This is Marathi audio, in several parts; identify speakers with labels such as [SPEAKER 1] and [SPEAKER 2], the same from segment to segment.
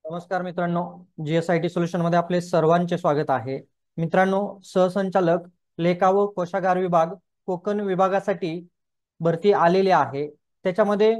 [SPEAKER 1] नमस्कार मित्रांनो, GSIT सोल्युशन मध्ये आपले सर्वांचे स्वागत आहे. मित्रांनो, सहसंचालक लेखा व कोशागार विभाग कोकण विभागासाठी भरती आलेली आहे. त्याच्यामध्ये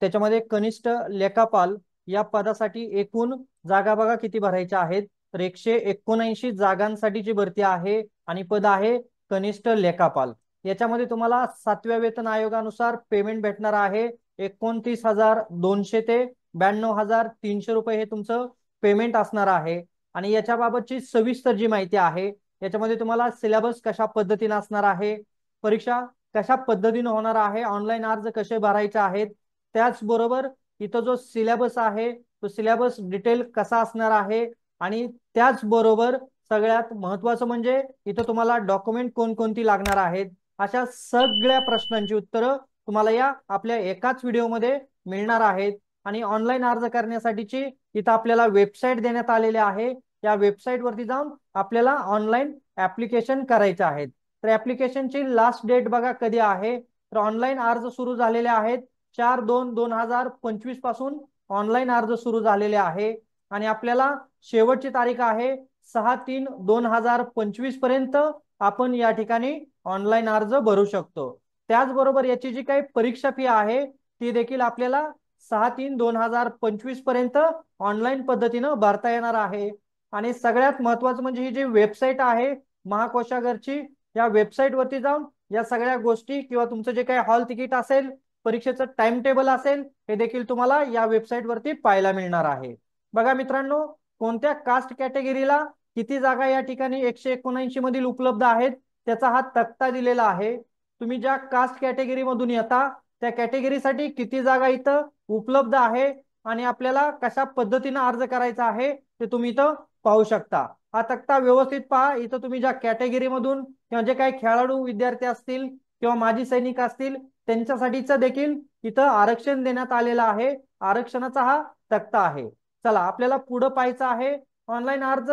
[SPEAKER 1] त्याच्यामध्ये कनिष्ठ लेखापाल या पदासाठी एकूण जागा बघा किती भरायच्या आहेत. तर 179 जागांसाठीची भरती आहे आणि पद आहे कनिष्ठ लेखापाल. याच्यामध्ये तुम्हाला 7व्या वेतन आयोगानुसार पेमेंट भेटणार आहे. 29,200 ते 92,300 रुपये हे तुमचं पेमेंट असणार आहे. आणि याच्याबाबतची सविस्तर जी माहिती आहे, याच्यामध्ये तुम्हाला सिलेबस कशा पद्धतीने असणार आहे, परीक्षा कशा पद्धतीने होणार आहे, ऑनलाईन अर्ज कसे भरायचे आहेत, त्याचबरोबर इथं जो सिलेबस आहे तो सिलेबस डिटेल कसा असणार आहे, आणि त्याचबरोबर सगळ्यात महत्त्वाचं म्हणजे इथं तुम्हाला डॉक्युमेंट कोणकोणती लागणार आहेत, अशा सगळ्या प्रश्नांची उत्तरं तुम्हाला या आपल्या एकाच व्हिडिओमध्ये मिळणार आहेत. आणि ऑनलाईन अर्ज करण्यासाठीची इथं आपल्याला वेबसाईट देण्यात आलेली आहे. या वेबसाईट वरती जाऊन आपल्याला ऑनलाईन ऍप्लिकेशन करायचे आहेत. तर ऍप्लिकेशनची लास्ट डेट बघा कधी आहे. तर ऑनलाईन अर्ज सुरू झालेले आहेत 4/2/2025 पासून ऑनलाईन अर्ज सुरू झालेले आहे. आणि आपल्याला शेवटची तारीख आहे 6/3/2025 पर्यंत आपण या ठिकाणी ऑनलाईन अर्ज भरू शकतो. त्याचबरोबर याची जी काही परीक्षा फी आहे ती देखील आपल्याला 6/3/2025 पर्यंत ऑनलाईन पद्धतीनं भरता येणार आहे. आणि सगळ्यात महत्वाचं म्हणजे ही जी वेबसाईट आहे महाकोशागारची, या वेबसाईट वरती जाऊन या सगळ्या गोष्टी किंवा तुमचं जे काही हॉल तिकीट असेल, परीक्षेचं टाइम टेबल असेल, हे देखील तुम्हाला या वेबसाईट वरती पाहायला मिळणार आहे. बघा मित्रांनो, कोणत्या कास्ट कॅटेगरीला किती जागा या ठिकाणी 179 मधील उपलब्ध आहेत त्याचा हा तक्ता दिलेला आहे. तुम्ही ज्या कास्ट कॅटेगरी मधून येता त्या कॅटेगरीसाठी किती जागा इथं उपलब्ध आहे आणि आपल्याला कशा पद्धतीने अर्ज करायचा आहे ते तुम्ही इथं पाहू शकता. हा तक्ता व्यवस्थित पहा. इथं तुम्ही ज्या कॅटेगरी मधून किंवा जे काही खेळाडू विद्यार्थी असतील किंवा माजी सैनिक असतील त्यांच्यासाठीच देखील इथं आरक्षण देण्यात आलेलं आहे. आरक्षणाचा हा तक्ता आहे. चला आपल्याला पुढे पाहायचं आहे. ऑनलाईन अर्ज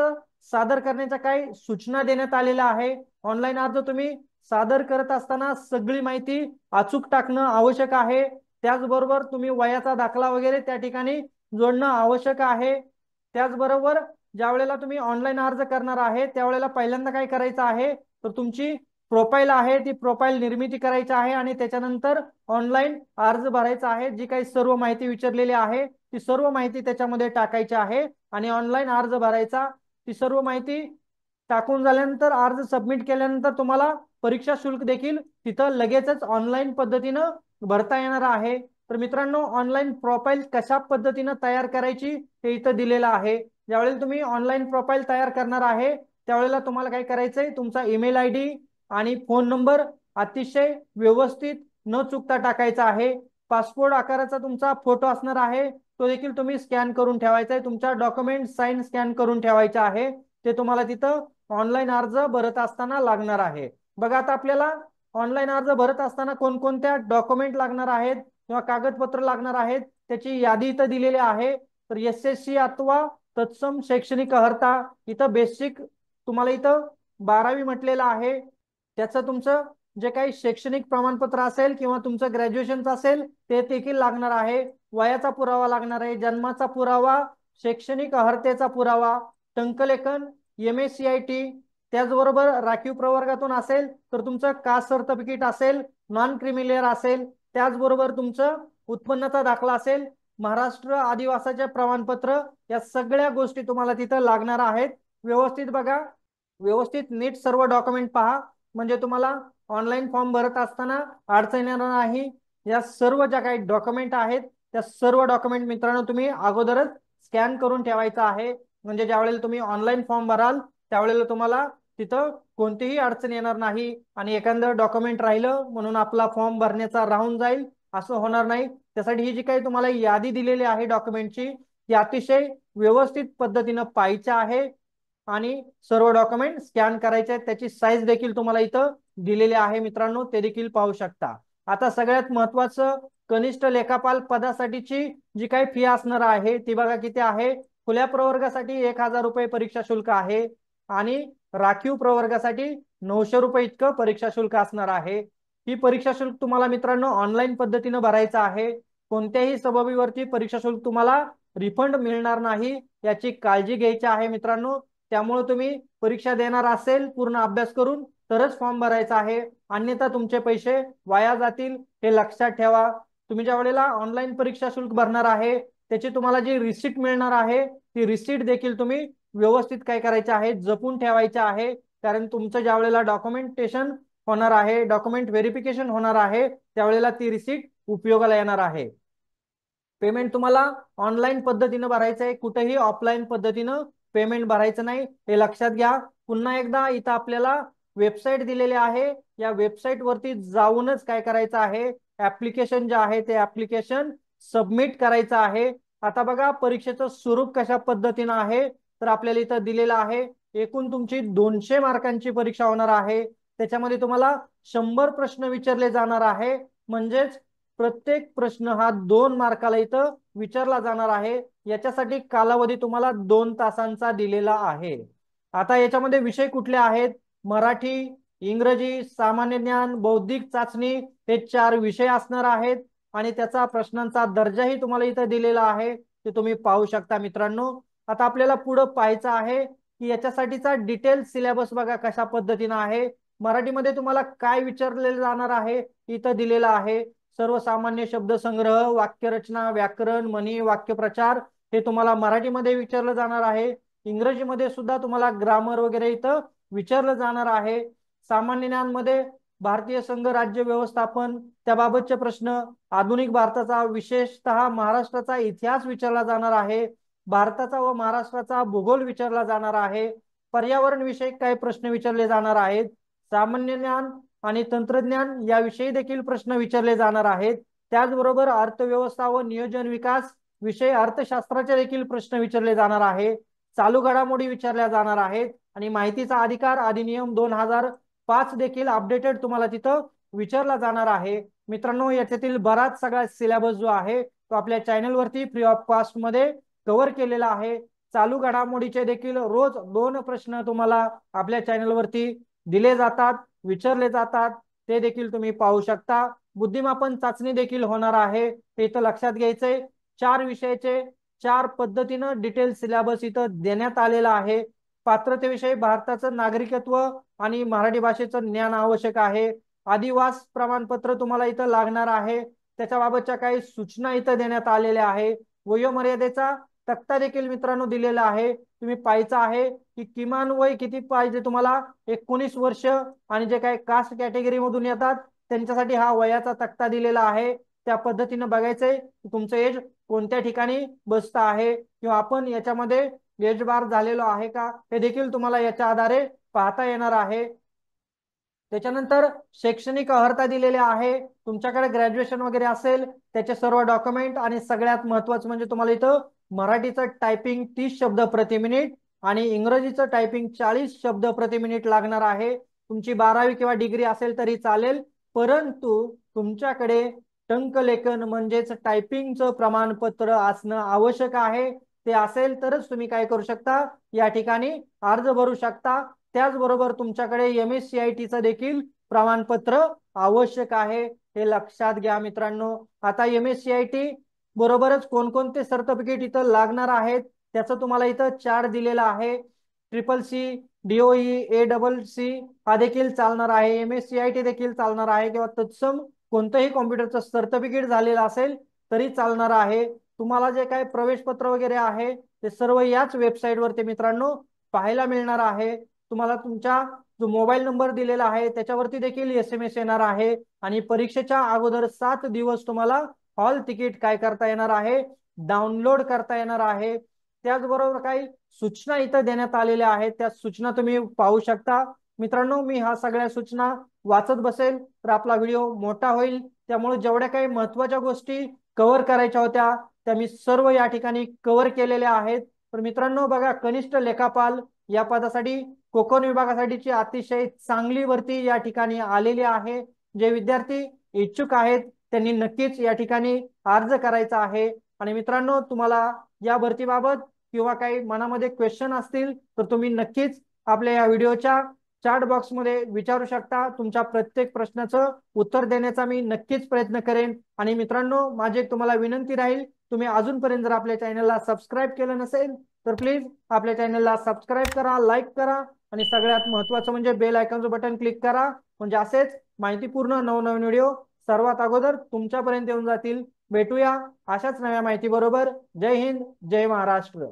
[SPEAKER 1] सादर करण्याच्या काही सूचना देण्यात आलेल्या आहे. ऑनलाईन अर्ज तुम्ही सादर करत असताना सगळी माहिती अचूक टाकणं आवश्यक आहे. त्याचबरोबर तुम्ही वयाचा दाखला वगैरे त्या ठिकाणी जोडणं आवश्यक आहे. त्याचबरोबर ज्या वेळेला तुम्ही ऑनलाईन अर्ज करणार आहे त्यावेळेला पहिल्यांदा काय करायचं आहे, तर तुमची प्रोफाईल आहे ती प्रोफाईल निर्मिती करायची आहे आणि त्याच्यानंतर ऑनलाईन अर्ज भरायचा आहे. जी काही सर्व माहिती विचारलेली आहे ती सर्व माहिती त्याच्यामध्ये टाकायची आहे आणि ऑनलाईन अर्ज भरायचा. ती सर्व माहिती टाकून झाल्यानंतर अर्ज सबमिट केल्यानंतर तुम्हाला परीक्षा शुल्क देखील तिथं लगेचच ऑनलाईन पद्धतीनं भरता येणार आहे. तर मित्रांनो, ऑनलाईन प्रोफाईल कशा पद्धतीनं तयार करायची हे इथं दिलेलं आहे. ज्यावेळेला तुम्ही ऑनलाईन प्रोफाईल तयार करणार आहे त्यावेळेला तुम्हाला काय करायचंय, तुमचा ईमेल आयडी आणि फोन नंबर अतिशय व्यवस्थित न चुकता टाकायचा आहे. पासपोर्ट आकाराचा तुमचा फोटो असणार आहे तो देखील तुम्ही स्कॅन करून ठेवायचा आहे. तुमच्या डॉक्युमेंट साइन स्कॅन करून ठेवायचा आहे. ते तुम्हाला तिथं ऑनलाईन अर्ज भरत असताना लागणार आहे. बघा आता आपल्याला ऑनलाईन अर्ज भरत असताना कोणकोणत्या डॉक्युमेंट लागणार आहेत किंवा कागदपत्र लागणार आहेत त्याची यादी इथं दिलेली आहे. तर SSC अथवा तत्सम शैक्षणिक अर्हता, इथं बेसिक तुम्हाला इथं 12वी म्हटलेलं आहे. त्याचं तुमचं जे काही शैक्षणिक प्रमाणपत्र असेल किंवा तुमचं ग्रॅज्युएशनचं असेल ते देखील लागणार आहे. वयाचा पुरावा लागणार आहे, जन्माचा पुरावा, शैक्षणिक अर्हतेचा पुरावा, टंकलेखन, MACIT, त्याचबरोबर राखीव प्रवर्गातून असेल तर तुमचं कास्ट सर्टिफिकेट असेल, नॉन क्रिमिलियर असेल, त्याचबरोबर तुमचं उत्पन्नाचा दाखला असेल, महाराष्ट्र आदिवासाचे प्रमाणपत्र, या सगळ्या गोष्टी तुम्हाला तिथं लागणार आहेत. व्यवस्थित बघा, व्यवस्थित नीट सर्व डॉक्युमेंट पहा म्हणजे तुम्हाला ऑनलाईन फॉर्म भरत असताना अडचण येणार नाही. या सर्व ज्या काही डॉक्युमेंट आहेत त्या सर्व डॉक्युमेंट मित्रांनो तुम्ही अगोदरच स्कॅन करून ठेवायचं आहे. म्हणजे ज्यावेळेला तुम्ही ऑनलाईन फॉर्म भराल त्यावेळेला तुम्हाला तिथं कोणतीही अडचण येणार नाही आणि एखादं डॉक्युमेंट राहिलं म्हणून आपला फॉर्म भरण्याचा राहून जाईल असं होणार नाही. त्यासाठी ही जी काही तुम्हाला यादी दिलेली आहे डॉक्युमेंटची ती अतिशय व्यवस्थित पद्धतीनं पाहायची आहे आणि सर्व डॉक्युमेंट स्कॅन करायचे आहेत. त्याची साईज देखील तुम्हाला इथं दिलेली आहे मित्रांनो, ते देखील पाहू शकता. आता सगळ्यात महत्वाचं, कनिष्ठ लेखापाल पदासाठीची जी काही फी असणार आहे ती बघा किती आहे. खुल्या प्रवर्गासाठी 1,000 रुपये परीक्षा शुल्क आहे आणि राखीव प्रवर्गासाठी 900 रुपये इतकं परीक्षा शुल्क असणार आहे. ही परीक्षा शुल्क तुम्हाला मित्रांनो ऑनलाईन पद्धतीनं भरायचं आहे. कोणत्याही सबबीवरती परीक्षा शुल्क तुम्हाला रिफंड मिळणार नाही याची काळजी घ्यायची आहे मित्रांनो। त्यामुळे तुम्ही परीक्षा देणार असेल पूर्ण अभ्यास करून तरच फॉर्म भरायचा आहे, अन्यथा तुमचे पैसे वाया जातील हे लक्षात ठेवा। तुम्ही ज्या वेळेला ऑनलाईन परीक्षा शुल्क भरणार आहे त्याची तुम्हाला जी रिसिट मिळणार आहे ती रिसिट देखील तुम्ही व्यवस्थित काय करायचे आहे, जपून ठेवायचे आहे। कारण तुमचं ज्या वेळेला डॉक्युमेंटेशन होणार आहे, डॉक्युमेंट व्हेरिफिकेशन होणार आहे, त्यावेळेला ती रिसिट उपयोगाला येणार आहे। पेमेंट तुम्हाला ऑनलाईन पद्धतीने भरायचं आहे, कुठेही ऑफलाईन पद्धतीनं पेमेंट भरायचं नाही हे लक्षात घ्या। पुन्हा एकदा इथं आपल्याला वेबसाईट दिलेली आहे, या वेबसाईट वरती जाऊनच काय करायचं आहे, ऍप्लिकेशन जे आहे ते ऍप्लिकेशन सबमिट करायचं आहे। आता बघा परीक्षेचं स्वरूप कशा पद्धतीनं आहे, तर आपल्याला इथं दिलेलं आहे एकूण तुमची 200 मार्कांची परीक्षा होणार आहे। त्याच्यामध्ये तुम्हाला 100 प्रश्न विचारले जाणार आहे, म्हणजेच प्रत्येक प्रश्न हा 2 मार्काला इथं विचारला जाणार आहे। याच्यासाठी कालावधी तुम्हाला 2 तासांचा दिलेला आहे। आता याच्यामध्ये विषय कुठले आहेत, मराठी, इंग्रजी, सामान्य ज्ञान, बौद्धिक चाचणी हे 4 विषय असणार आहेत आणि त्याचा प्रश्नांचा दर्जाही तुम्हाला इथं दिलेला आहे, ते तुम्ही पाहू शकता मित्रांनो। आता आपल्याला पुढे पाहायचं आहे की याच्यासाठीचा डिटेल सिलेबस बघा कशा पद्धतीने आहे। मराठीमध्ये तुम्हाला काय विचारले जाणार आहे इथं दिलेलं आहे, सर्वसामान्य शब्दसंग्रह, वाक्यरचना, व्याकरण, म्हणी, वाक्यप्रचार हे तुम्हाला मराठीमध्ये विचारलं जाणार आहे। इंग्रजीमध्ये सुद्धा तुम्हाला ग्रामर वगैरे इथं विचारलं जाणार आहे। सामान्य ज्ञानमध्ये भारतीय संघ राज्य व्यवस्थापन त्याबाबतचे प्रश्न, आधुनिक भारताचा विशेषतः महाराष्ट्राचा इतिहास विचारला जाणार आहे, भारताचा व महाराष्ट्राचा भूगोल विचारला जाणार आहे, पर्यावरण विषयक काही प्रश्न विचारले जाणार आहेत, सामान्य ज्ञान आणि तंत्रज्ञान याविषयी देखील प्रश्न विचारले जाणार आहेत। त्याचबरोबर अर्थव्यवस्था व नियोजन विकास विषय अर्थशास्त्राचे देखील प्रश्न विचारले जाणार आहे, चालू घडामोडी विचारल्या जाणार आहेत आणि माहितीचा अधिकार अधिनियम 2005 देखील अपडेटेड तुम्हाला तिथं विचारला जाणार आहे। मित्रांनो याच्यातील बराच सगळा सिलेबस जो आहे तो आपल्या चॅनल वरती फ्री ऑफ कॉस्ट मध्ये कव्हर केलेला आहे। चालू घडामोडीचे देखील रोज 2 प्रश्न तुम्हाला आपल्या चॅनल वरती दिले जातात, विचारले जातात, ते देखील तुम्ही पाहू शकता। बुद्धिमापन चाचणी देखील होणार आहे, ते इथं लक्षात घ्यायचंय। 4 विषयाचे 4 पद्धतीनं डिटेल सिलेबस इथं देण्यात आलेला आहे। पात्रतेविषयी भारताचं नागरिकत्व आणि मराठी भाषेचं ज्ञान आवश्यक आहे, आदिवास प्रमाणपत्र तुम्हाला इथं लागणार आहे, त्याच्याबाबतच्या काही सूचना इथं देण्यात आलेल्या आहे। वयोमर्यादेचा तक्ता देखील मित्रांनो दिलेला आहे, तुम्ही पाहायचं आहे की किमान वय किती पाहिजे तुम्हाला, 19 वर्ष, आणि जे काही कास्ट कॅटेगरी मधून येतात त्यांच्यासाठी हा वयाचा तक्ता दिलेला आहे। त्या पद्धतीने बघायचंय तुमचं एज कोणत्या ठिकाणी बसत आहे किंवा आपण याच्यामध्ये एज बार झालेलो आहे का हे देखील तुम्हाला याच्या आधारे पाहता येणार आहे। त्याच्यानंतर शैक्षणिक अर्हता दिलेले आहे, तुमच्याकडे ग्रॅज्युएशन वगैरे असेल त्याचे सर्व डॉक्युमेंट, आणि सगळ्यात महत्त्वाचं म्हणजे तुम्हाला इथं मराठीचं टायपिंग 30 शब्द प्रति मिनिट आणि इंग्रजीचं टायपिंग 40 शब्द प्रति मिनिट लागणार आहे। तुमची 12वी किंवा डिग्री असेल तरी चालेल, परंतु तुमच्याकडे टंकलेखन म्हणजेच टायपिंगचं प्रमाणपत्र असणं आवश्यक आहे। ते असेल तरच तुम्ही काय करू शकता, या ठिकाणी अर्ज भरू शकता। त्याचबरोबर तुमच्याकडे MSCIT देखील प्रमाणपत्र आवश्यक आहे, हे लक्षात घ्या मित्रांनो। आता MSCIT बरोबरच कोणकोणते सर्टिफिकेट इथं लागणार आहेत त्याचं तुम्हाला इथं चार्ट दिलेला आहे। CCC, DOE, ACC हा देखील चालणार आहे, MSCIT देखील चालणार आहे, किंवा तत्सम कोणतंही कॉम्प्युटरचं सर्टिफिकेट झालेलं असेल तरी चालणार आहे। तुम्हाला जे काही प्रवेश पत्र वगैरे आहे ते सर्व याच वेबसाईट वरती मित्रांनो पाहायला मिळणार आहे। तुम्हाला तुमचा जो मोबाईल नंबर दिलेला आहे त्याच्यावरती देखील SMS येणार आहे, आणि परीक्षेच्या अगोदर 7 दिवस तुम्हाला हॉल तिकीट काय करता येणार आहे, डाउनलोड करता येणार आहे। त्याचबरोबर काही सूचना इथं देण्यात आलेल्या आहेत, त्या सूचना तुम्ही पाहू शकता। मित्रांनो मी ह्या सगळ्या सूचना वाचत बसेल तर आपला व्हिडिओ मोठा होईल, त्यामुळे जेवढ्या काही महत्त्वाच्या गोष्टी कव्हर करायच्या होत्या त्या मी सर्व या ठिकाणी कव्हर केलेल्या आहेत। तर मित्रांनो बघा, कनिष्ठ लेखापाल या पदासाठी कोकण विभागासाठीची अतिशय चांगली भरती या ठिकाणी आलेली आहे। जे विद्यार्थी इच्छुक आहेत त्यांनी नक्कीच या ठिकाणी अर्ज करायचा आहे। आणि मित्रांनो तुम्हाला या भरतीबाबत किंवा काही मनामध्ये क्वेश्चन असतील तर तुम्ही नक्कीच आपल्या या व्हिडिओच्या चॅट बॉक्समध्ये विचारू शकता, तुमच्या प्रत्येक प्रश्नाचं उत्तर देण्याचा मी नक्कीच प्रयत्न करेन। आणि मित्रांनो माझी तुम्हाला विनंती राहील तुम्ही अजूनपर्यंत जर आपल्या चॅनलला सबस्क्राईब केलं नसेल तर प्लीज आपल्या चॅनलला सबस्क्राईब करा, लाईक करा आणि सगळ्यात महत्त्वाचं म्हणजे बेल आयकॉनचं बटन क्लिक करा, म्हणजे असेच माहितीपूर्ण नवनवीन व्हिडिओ सर्वात अगोदर तुमच्यापर्यंत येऊन जातील. भेटूया अशाच नव्या माहिती बरोबर. जय हिंद, जय महाराष्ट्र.